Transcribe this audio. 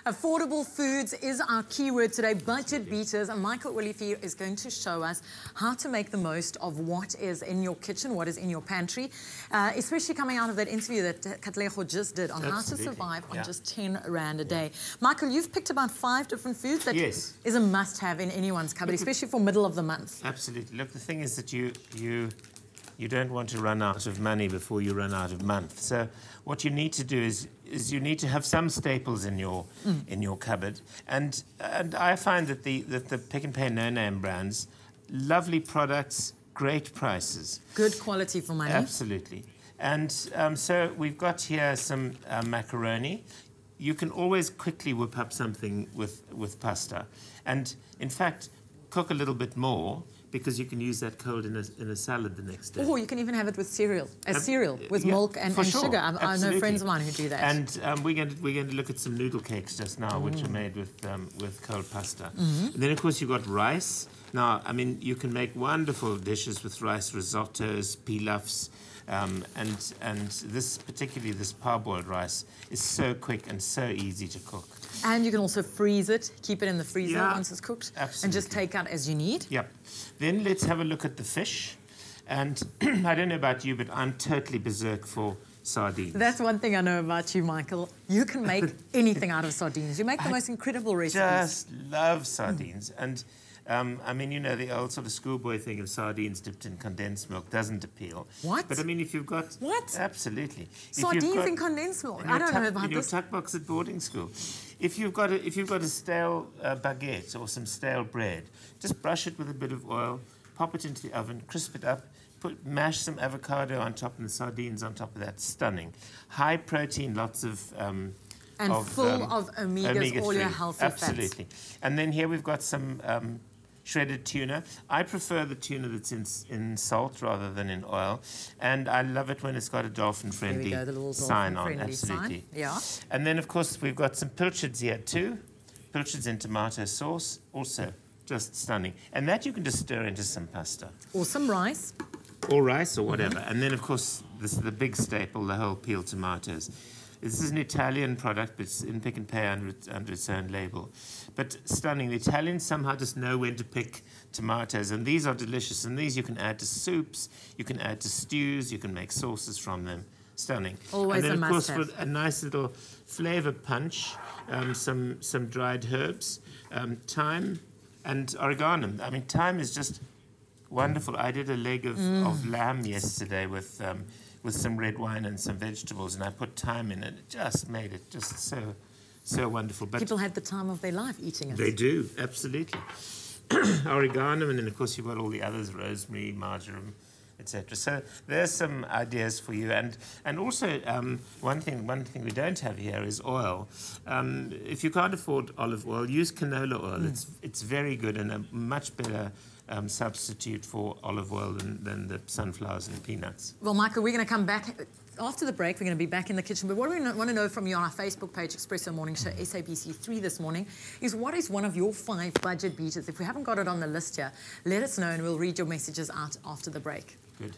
Affordable foods is our keyword today, budget beaters, and Michael Olivier is going to show us how to make the most of what is in your kitchen, what is in your pantry, especially coming out of that interview that Katlego just did on how to survive on just 10 Rand a day. Michael, you've picked about 5 different foods that is a must-have in anyone's cupboard, especially for middle of the month. Absolutely. Look, the thing is that you don't want to run out of money before you run out of month. So what you need to do is you need to have some staples in your cupboard. And I find that the Pick n Pay no-name brands, lovely products, great prices. Good quality for money. Absolutely. And so we've got here some macaroni. You can always quickly whip up something with pasta. And in fact, cook a little bit more, because you can use that cold in a salad the next day. Or you can even have it with cereal, with milk and sugar. I know friends of mine who do that. And we're going to look at some noodle cakes just now, which are made with cold pasta. And then, of course, you've got rice. Now, I mean, you can make wonderful dishes with rice, risottos, pilafs, and particularly this parboiled rice is so quick and so easy to cook. And you can also freeze it, keep it in the freezer once it's cooked, absolutely. And just take out as you need. Yep. Then let's have a look at the fish. And I don't know about you, but I'm totally berserk for sardines. That's one thing I know about you, Michael. You can make anything out of sardines. You make the most incredible recipes. I just love sardines. And I mean, you know, the old sort of schoolboy thing of sardines dipped in condensed milk doesn't appeal. What? But I mean, if you've got... What? Absolutely. Sardines in condensed milk? I don't know about this. In your tuck box at boarding school. If you've got a stale baguette or some stale bread, just brush it with a bit of oil, pop it into the oven, crisp it up, mash some avocado on top and the sardines on top of that. Stunning. High protein, lots of... and full of omegas, all your healthy fats. Absolutely. And then here we've got some shredded tuna. I prefer the tuna that's in salt rather than in oil. And I love it when it's got a dolphin-friendly sign on. Absolutely. Yeah. And then, of course, we've got some pilchards here too. Pilchards in tomato sauce, also just stunning. And that you can just stir into some pasta. Or some rice. Or rice or whatever. And then, of course, this is the big staple, the whole peeled tomatoes. This is an Italian product, but it's in Pick n Pay under its own label. But stunning. The Italians somehow just know when to pick tomatoes, and these are delicious. And these you can add to soups, you can add to stews, you can make sauces from them. Stunning. Always a must-have. And then, of course, for a nice little flavor punch, some dried herbs, thyme, and oregano. I mean, thyme is just wonderful. I did a leg of lamb yesterday with some red wine and some vegetables, and I put thyme in it. It just made it just so wonderful. But people had the time of their life eating it. They do, absolutely. Oregano, and then, of course, you've got all the others, rosemary, marjoram, etc. So there's some ideas for you. And also, one thing we don't have here is oil. If you can't afford olive oil, use canola oil. It's very good and a much better substitute for olive oil than the sunflowers and peanuts. Well, Michael, we're going to come back after the break. We're going to be back in the kitchen. But what we want to know from you on our Facebook page, Espresso Morning Show, SABC3 this morning, is what is one of your 5 budget beaters? If we haven't got it on the list here, let us know and we'll read your messages out after the break. Good.